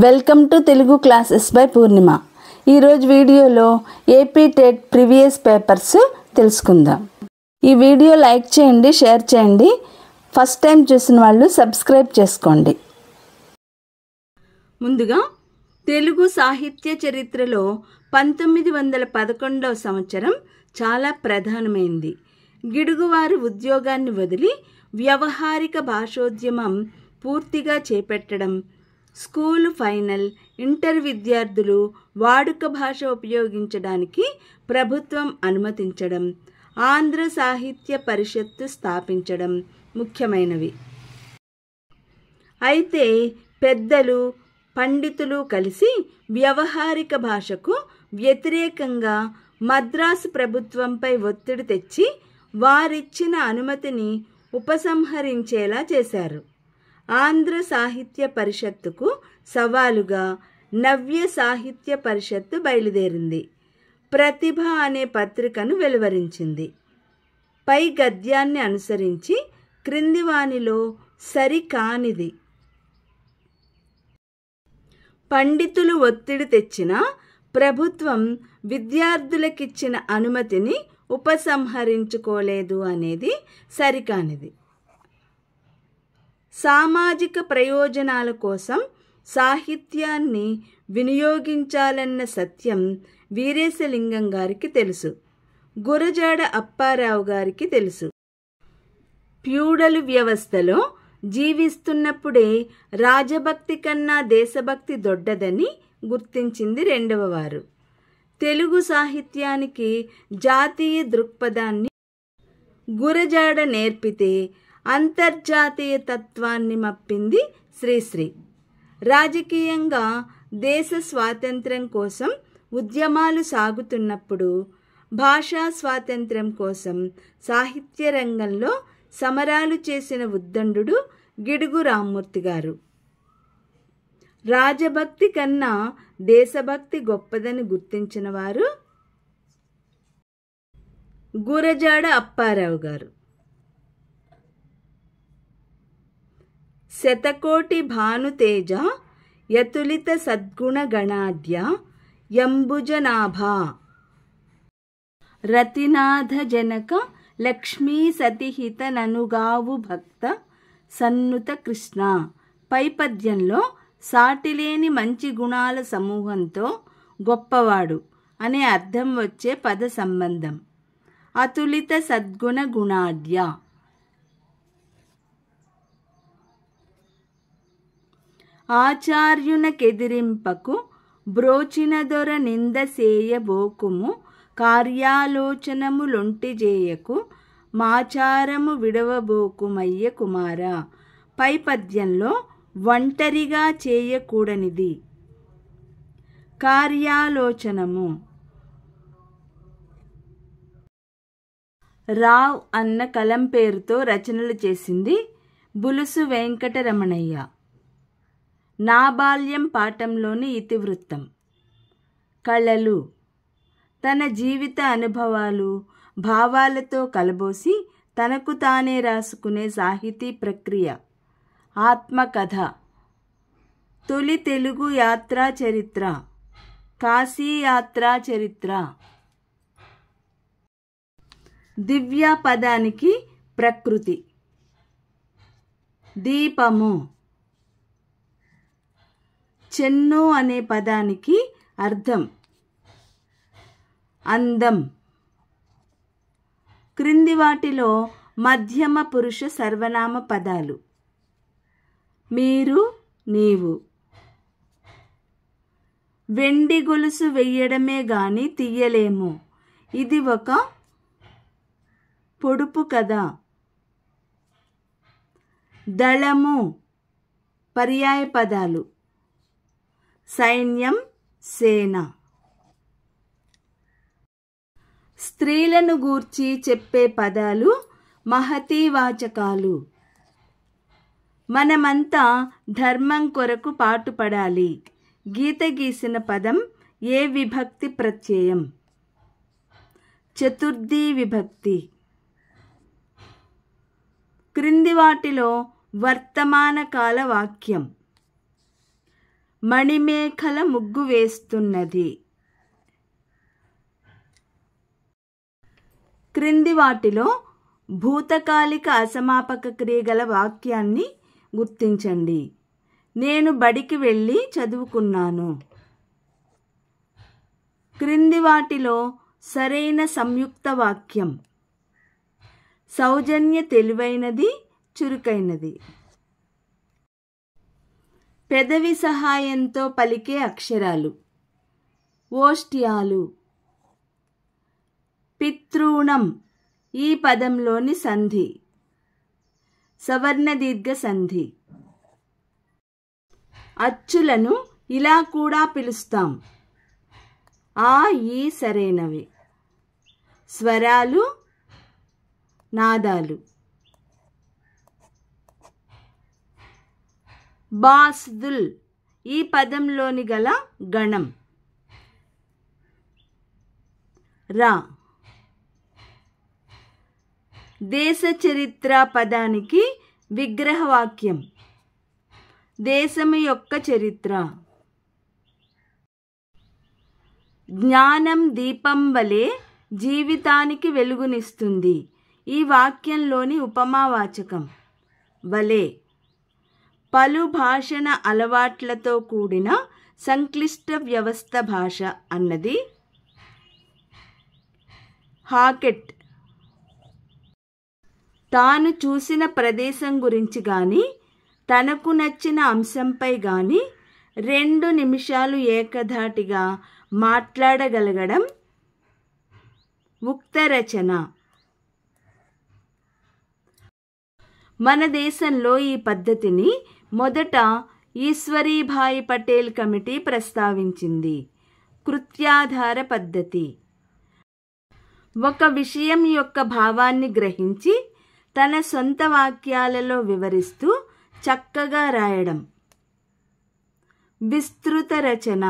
Welcome to Telugu classes by Purnima. ఈరోజు వీడియోలో AP TET previous papers తెలుసుకుందాం. ఈ వీడియో లైక్ చేయండి, షేర్ చేయండి. ఫస్ట్ టైం చూసిన వాళ్ళు సబ్స్క్రైబ్ చేసుకోండి. ముందుగా తెలుగు సాహిత్య చరిత్రలో 1911వ సంవత్సరం చాలా ప్రధానమైంది. గిడుగువారి ఉద్యోగాన్ని వదిలి వ్యవహారిక భాషోద్యమం పూర్తిగా చేపట్టడం, స్కూలు ఫైనల్, ఇంటర్ విద్యార్థులు వాడుక భాష ఉపయోగించడానికి ప్రభుత్వం అనుమతించడం, ఆంధ్ర సాహిత్య పరిషత్తు స్థాపించడం ముఖ్యమైనవి. అయితే పెద్దలు, పండితులు కలిసి వ్యవహారిక భాషకు వ్యతిరేకంగా మద్రాసు ప్రభుత్వంపై ఒత్తిడి తెచ్చి వారిచ్చిన అనుమతిని ఉపసంహరించేలా చేశారు. ఆంధ్ర సాహిత్య పరిషత్తుకు సవాలుగా నవ్య సాహిత్య పరిషత్తు బయలుదేరింది. ప్రతిభ అనే పత్రికను వెలువరించింది. పై గద్యాన్ని అనుసరించి క్రింది వానిలో సరికానిది. పండితులు ఒత్తిడి తెచ్చిన ప్రభుత్వం విద్యార్థులకిచ్చిన అనుమతిని ఉపసంహరించుకోలేదు అనేది సరికానిది. సామాజిక ప్రయోజనాల కోసం సాహిత్యాన్ని వినియోగించాలన్న సత్యం వీరేశలింగం గారికి తెలుసు. గురజాడ అప్పారావు గారికి తెలుసు. ఫ్యూడల్ వ్యవస్థలో జీవిస్తున్నప్పుడే రాజభక్తి కన్నా దేశభక్తి దొడ్డదని గుర్తించింది రెండవ వారు. తెలుగు సాహిత్యానికి జాతీయ దృక్పథాన్ని గురజాడ నేర్పితే అంతర్జాతీయ తత్వాన్ని మప్పింది శ్రీశ్రీ. రాజకీయంగా దేశ స్వాతంత్ర్యం కోసం ఉద్యమాలు సాగుతున్నప్పుడు భాషా స్వాతంత్ర్యం కోసం సాహిత్య రంగంలో సమరాలు చేసిన ఉద్దండు గిడుగు రామ్మూర్తి గారు. రాజభక్తి కన్నా దేశభక్తి గొప్పదని గుర్తించిన వారు గురజాడ అప్పారావు గారు. శతకోటి భానుతేజ యతులిత సద్గుణ గణాఢ్య యంబుజనాభ రతినాథ జనక లక్ష్మీ సతిహిత ననుగావు భక్త సన్నుత కృష్ణ. పై పద్యంలో సాటిలేని మంచి గుణాల సమూహంతో గొప్పవాడు అనే అర్థం వచ్చే పద సంబంధం. అతులిత సద్గుణ గుణాఢ్య. ఆచార్యునకెదిరింపకు బ్రోచిన దొర నిందసేయ బోకుము కార్యాలోచనములొంటిజేయకు మాచారము విడవబోకుమయ్య కుమార. పై పద్యంలో ఒంటరిగా చేయకూడనిది కార్యాలోచనము. రావ్ అన్న కలం పేరుతో రచనలు చేసింది బులుసు వెంకటరమణయ్య. నా బాల్యం పాఠంలోని ఇతివృత్తం. కళలు. తన జీవిత అనుభవాలు, భావాలతో కలబోసి తనకు తానే రాసుకునే సాహితీ ప్రక్రియ. ఆత్మకథ. తొలి తెలుగు యాత్రా చరిత్ర, కాశీ యాత్రా చరిత్ర. దివ్య పదానికి ప్రకృతి. దీపము. చెన్ను అనే పదానికి అర్థం అందం. క్రింది వాటిలో మధ్యమ పురుష సర్వనామ పదాలు. మీరు, నీవు. వెండి గొలుసు వెయ్యడమే గాని తీయలేము, ఇది ఒక పొడుపు కదా. దళము పర్యాయ పదాలు. సైన్యం, సేన. స్త్రీలను గూర్చి చెప్పే పదాలు మహతీవాచకాలు. మనమంతా ధర్మం కొరకు పాటుపడాలి. గీత గీసిన పదం ఏ విభక్తి ప్రత్యయం? చతుర్థీ విభక్తి. క్రింది వాటిలో వర్తమాన కాల వాక్యం. మణిమేఖల ముగ్గు వేస్తున్నది. క్రింది వాటిలో భూతకాలిక అసమాపక క్రియ గల వాక్యాన్ని గుర్తించండి. నేను బడికి వెళ్ళి చదువుకున్నాను. క్రింది వాటిలో సరైన సంయుక్త వాక్యం. సౌజన్య తెలివైనది, చురుకైనది. పెదవి సహాయంతో పలికే అక్షరాలు. ఓష్ట్యాలు. పితృణం ఈ పదంలోని సంధి. సవర్ణ దీర్ఘ సంధి. అచ్చులను ఇలా కూడా పిలుస్తాం. ఆ ఈ సరైనవి. స్వరాలు, నాదాలు. బాస్దుల్ ఈ పదంలోని గల గణం. రా. దేశ చరిత్ర పదానికి విగ్రహవాక్యం. దేశము యొక్క చరిత్ర. జ్ఞానం దీపం వలె జీవితానికి వెలుగునిస్తుంది. ఈ వాక్యంలోని ఉపమావాచకం వలె. పలు భాషణ అలవాట్లతో కూడిన సంక్లిష్ట వ్యవస్థ భాష అన్నది హాకెట్. తాను చూసిన ప్రదేశం గురించి కానీ తనకు నచ్చిన అంశంపై కానీ 2 నిమిషాలు ఏకధాటిగా మాట్లాడగలగడం ఉక్త రచన. మన దేశంలో ఈ పద్ధతిని మొదట ఈశ్వరీభాయ్ పటేల్ కమిటీ ప్రస్తావించింది. కృత్యాధార పద్ధతి. ఒక విషయం యొక్క భావాన్ని గ్రహించి తన సొంత వాక్యాలలో వివరిస్తూ చక్కగా రాయడం. విస్తృత రచన.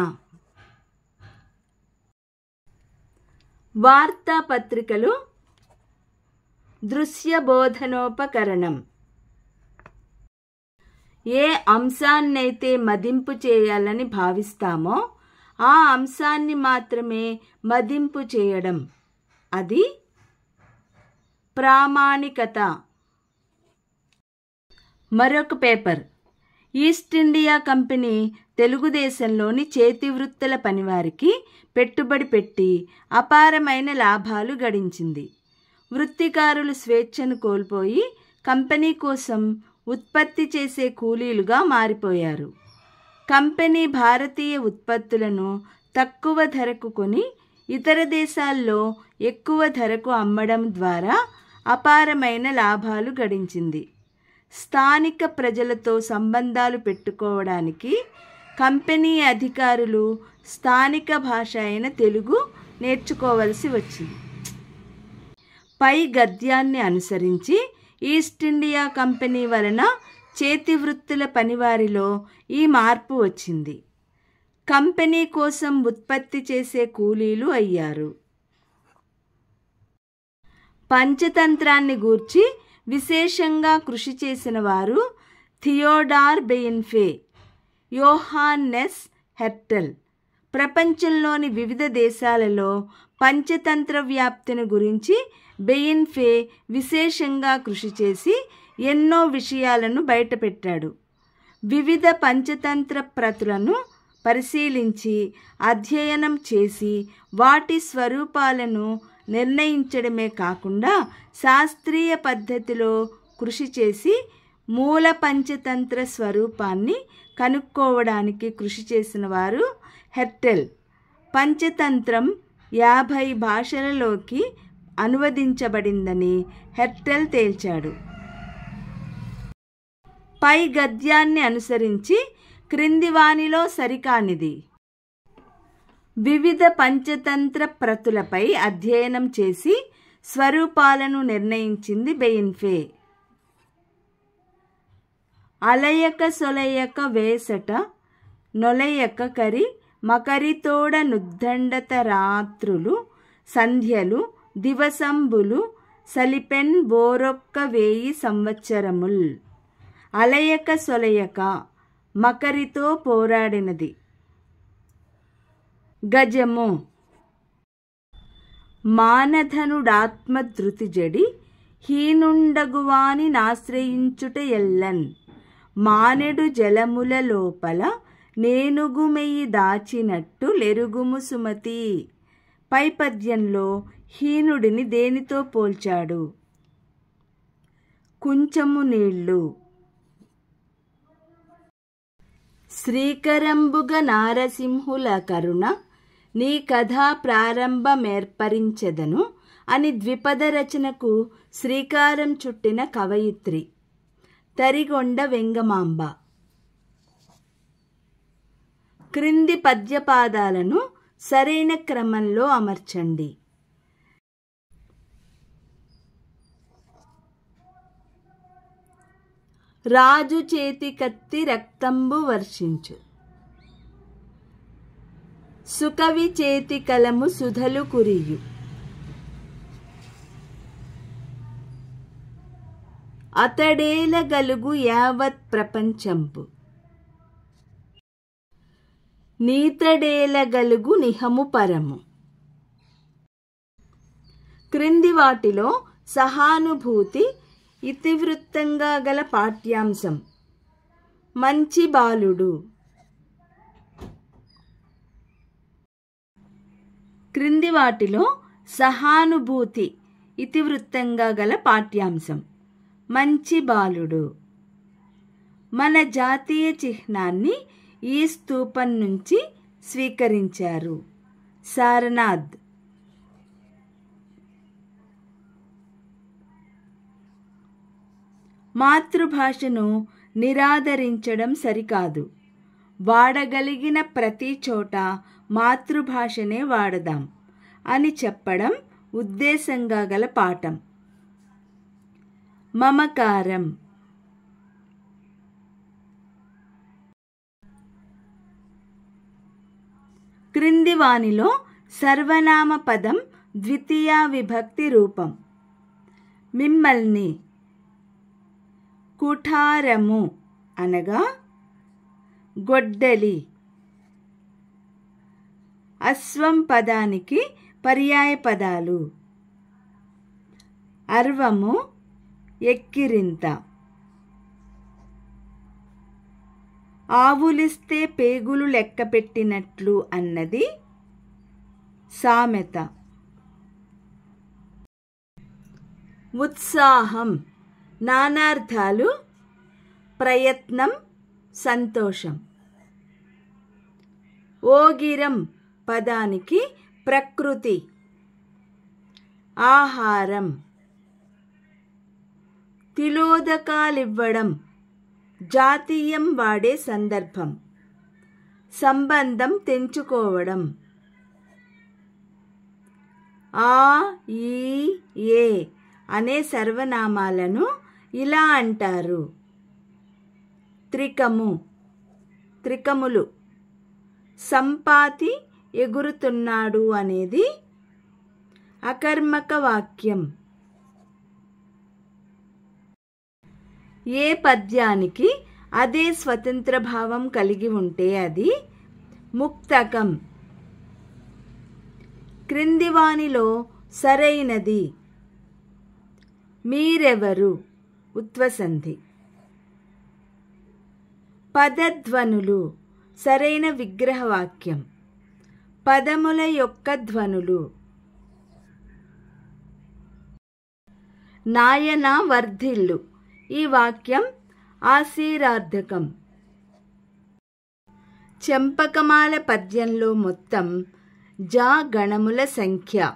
వార్తాపత్రికలు దృశ్య బోధనోపకరణం. ఏ అంశాన్నైతే మదింపు చేయాలని భావిస్తామో ఆ అంశాన్ని మాత్రమే మదింపు చేయడం. అది ప్రామాణికత. మరొక పేపర్. ఈస్ట్ ఇండియా కంపెనీ తెలుగుదేశంలోని చేతివృత్తుల పనివారికి పెట్టుబడి పెట్టి అపారమైన లాభాలు గడించింది. వృత్తికారులు స్వేచ్ఛను కోల్పోయి కంపెనీ కోసం ఉత్పత్తి చేసే కూలీలుగా మారిపోయారు. కంపెనీ భారతీయ ఉత్పత్తులను తక్కువ ధరకు కొని ఇతర దేశాల్లో ఎక్కువ ధరకు అమ్మడం ద్వారా అపారమైన లాభాలు గడించింది. స్థానిక ప్రజలతో సంబంధాలు పెట్టుకోవడానికి కంపెనీ అధికారులు స్థానిక భాష అయిన తెలుగు నేర్చుకోవలసి వచ్చింది. పై గద్యాన్ని అనుసరించి ఈస్ట్ ఇండియా కంపెనీ వలన చేతివృత్తుల పనివారిలో ఈ మార్పు వచ్చింది. కంపెనీ కోసం ఉత్పత్తి చేసే కూలీలు అయ్యారు. పంచతంత్రాన్ని గూర్చి విశేషంగా కృషి చేసిన వారు థియోడార్ బెయిన్ఫే, యోహాన్నెస్ హెర్టెల్. ప్రపంచంలోని వివిధ దేశాలలో పంచతంత్ర వ్యాప్తిని గురించి బెయిన్ఫే విశేషంగా కృషి చేసి ఎన్నో విషయాలను బయటపెట్టాడు. వివిధ పంచతంత్ర ప్రతులను పరిశీలించి అధ్యయనం చేసి వాటి స్వరూపాలను నిర్ణయించడమే కాకుండా శాస్త్రీయ పద్ధతిలో కృషి చేసి మూల పంచతంత్ర స్వరూపాన్ని కనుక్కోవడానికి కృషి చేసిన వారు హెర్టెల్. పంచతంత్రం 50 భాషలలోకి అనువదించబడిందని హెర్టెల్ తేల్చాడు. పై గద్యాన్ని అనుసరించి క్రింది వానిలో సరికానిది. వివిధ పంచతంత్ర ప్రతులపై అధ్యయనం చేసి స్వరూపాలను నిర్ణయించింది బెయిన్ఫే. అలయక సొలయక వేసట నొలయక కరి మకరితోడ నుద్దండత రాత్రులు సంధ్యలు దివసంబులు సలిపెన్ బోరొక్క 1000 సంవత్సరముల్. అలయక సొలయక మకరితో పోరాడినది. గజము మానధనుడాత్మధృతి జడి హీనుండగువాని నాశ్రయించుట ఎల్లన్ మానెడు జలముల లోపల నేనుగుమెయి దాచినట్టు లెరుగుము సుమతి. పై పద్యంలో హీనుడిని దేనితో పోల్చాడు? కుంచము నీళ్లు. శ్రీకరంబుగ నారసింహుల కరుణ నీ కథా ప్రారంభమేర్పరించెదను అని ద్విపద రచనకు శ్రీకారం చుట్టిన కవయిత్రి తరిగొండ వెంగమాంబ. క్రింది పద్యపాదాలను సరైన క్రమంలో అమర్చండి. రాజు చేతి కత్తి రక్తంబు వర్షించు. సుకవి చేతి కలము సుధలు కురియు. అతడేల గలుగు యావత్ ప్రపంచంపు. నీతడేల గలుగు నిహము పరము. క్రింది వాటిలో సహానుభూతి ఇతివృత్తంగా గల పాఠ్యాంశం మంచి బాలుడు. క్రింది వాటిలో సహానుభూతి ఇతివృత్తంగా గల పాఠ్యాంశం మంచి బాలుడు. మన జాతీయ చిహ్నాన్ని ఈ స్తూపం నుంచి స్వీకరించారు. సారనాథ్. మాతృభాషను నిరాదరించడం సరికాదు. వాడగలిగిన ప్రతి చోట మాతృభాషనే వాడదాం అని చెప్పడం ఉద్దేశంగా గల పాఠం. మమకారం. క్రింది వానిలో సర్వనామ పదం ద్వితీయ విభక్తి రూపం. మిమ్మల్ని. కుఠారము అనగా గొడ్డలి. అశ్వం పదానికి పర్యాయ పదాలు. అర్వము ఎక్కిరింత. ఆవులిస్తే పేగులు లెక్కపెట్టినట్లు అన్నది సామెత. ఉత్సాహం నానార్థాలు. ప్రయత్నం, సంతోషం. ఓగిరం పదానికి ప్రకృతి. ఆహారం. తిలోదకాలివ్వడం జాతీయం వాడే సందర్భం. సంబంధం తెంచుకోవడం. ఆ, ఈ, ఏ అనే సర్వనామాలను ఇలా అంటారు. త్రికము, త్రికములు. సంపాతి ఎగురుతున్నాడు అనేది అకర్మక వాక్యం. ఏ పద్యానికి అదే స్వతంత్ర భావం కలిగి ఉంటే అది ముక్తకం. క్రింది వానిలో సరైనది. మీరెవరు ఉత్వసంధి. పదధ్వనులు సరైన విగ్రహవాక్యం. పదముల యొక్క ధ్వనులు. నాయన వర్ధిల్లు ఈ వాక్యం ఆశీర్వాదకం. చెంపకమాల పద్యంలో మొత్తం జా గణముల సంఖ్య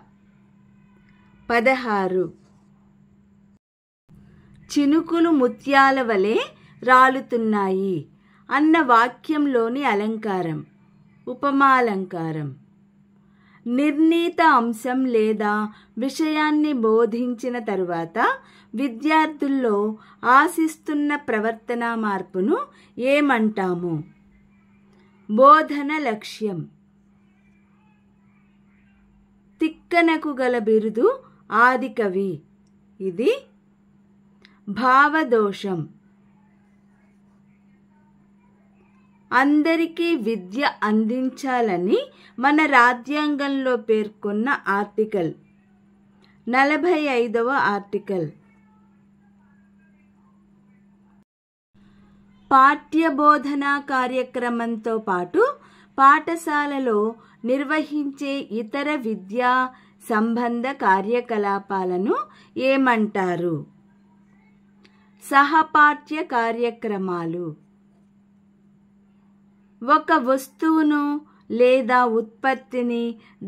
16. చినుకులు ముత్యాల వలె రాలుతున్నాయి అన్న వాక్యంలోని అలంకారం ఉపమాలంకారం. నిర్ణీత అంశం లేదా విషయాన్ని బోధించిన తరువాత విద్యార్థుల్లో ఆశిస్తున్న ప్రవర్తనా మార్పును ఏమంటాము? బోధన లక్ష్యం. తిక్కనకు గల బిరుదు ఆదికవి. ఇది భావదోషం. అందరికీ విద్య అందించాలని మన రాజ్యాంగంలో పేర్కొన్న ఆర్టికల్ 45వ ఆర్టికల్. పాఠ్యబోధనా కార్యక్రమంతో పాటు పాఠశాలలో నిర్వహించే ఇతర విద్యా సంబంధ కార్యకలాపాలను ఏమంటారు? సహపాఠ్య కార్యక్రమాలు. ఒక వస్తువును లేదా ఉత్పత్తిని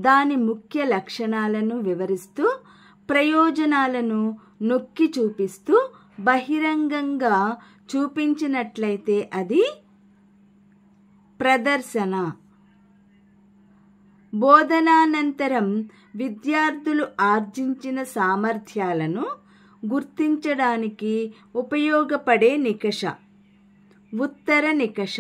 దాని ముఖ్య లక్షణాలను వివరిస్తూ ప్రయోజనాలను నొక్కి చూపిస్తూ బహిరంగంగా చూపించినట్లయితే అది ప్రదర్శన. బోధనానంతరం విద్యార్థులు ఆర్జించిన సామర్థ్యాలను గుర్తించడానికి ఉపయోగపడే నికష ఉత్తర నికష.